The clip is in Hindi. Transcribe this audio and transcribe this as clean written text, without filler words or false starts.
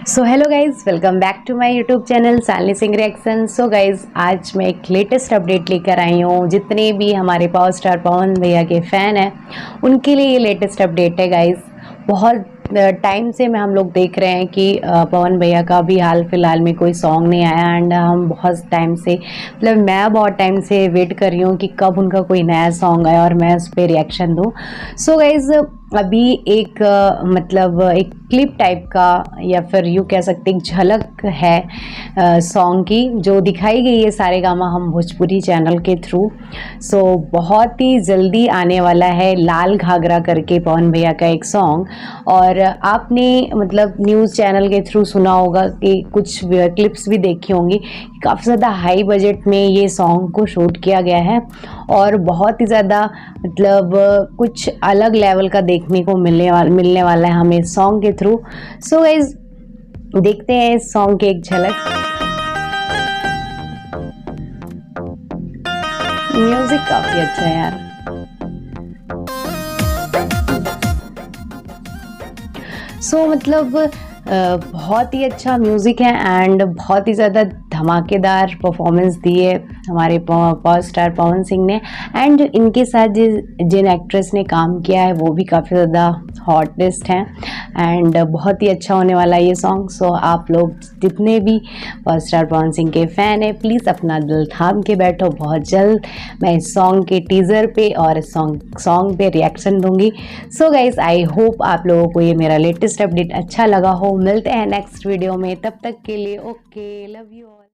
So hello guys, welcome back to my YouTube channel Shalini Singh reaction. So guys, आज मैं एक लेटेस्ट अपडेट लेकर आई हूँ। जितने भी हमारे पावर स्टार पवन भैया के फ़ैन हैं उनके लिए ये लेटेस्ट अपडेट है गाइज़। बहुत टाइम से हम लोग देख रहे हैं कि पवन भैया का भी हाल फिलहाल में कोई सॉन्ग नहीं आया एंड हम बहुत टाइम से मैं बहुत टाइम से वेट कर रही हूँ कि कब उनका कोई नया सॉन्ग आए और मैं उस पर रिएक्शन दूँ। सो गाइज़, अभी एक एक क्लिप टाइप का या फिर यूँ कह सकते एक झलक है सॉन्ग की, जो दिखाई गई है सारेगामा हम भोजपुरी चैनल के थ्रू। सो बहुत ही जल्दी आने वाला है लाल घाघरा करके पवन भैया का एक सॉन्ग। और आपने न्यूज़ चैनल के थ्रू सुना होगा कि कुछ क्लिप्स भी देखी होंगी, काफ़ी ज़्यादा हाई बजट में ये सॉन्ग को शूट किया गया है और बहुत ही ज़्यादा कुछ अलग लेवल का देखने को मिलने वाला है हमें इस सॉन्ग के थ्रू। सो गाइस, देखते हैं इस सॉन्ग की एक झलक। म्यूजिक काफ़ी अच्छा है यार। बहुत ही अच्छा म्यूज़िक है एंड बहुत ही ज़्यादा धमाकेदार परफॉर्मेंस दी है हमारे पावर स्टार पवन सिंह ने। एंड इनके साथ जिन एक्ट्रेस ने काम किया है वो भी काफ़ी ज़्यादा हॉटेस्ट हैं एंड बहुत ही अच्छा होने वाला है ये सॉन्ग। सो आप लोग जितने भी पावर स्टार पवन सिंह के फ़ैन हैं, प्लीज़ अपना दिल थाम के बैठो। बहुत जल्द मैं इस सॉन्ग के टीज़र पे और इस सॉन्ग पे रिएक्शन दूंगी। सो गाइस, आई होप आप लोगों को ये मेरा लेटेस्ट अपडेट अच्छा लगा हो। मिलते हैं नेक्स्ट वीडियो में, तब तक के लिए ओके, लव यू ऑल।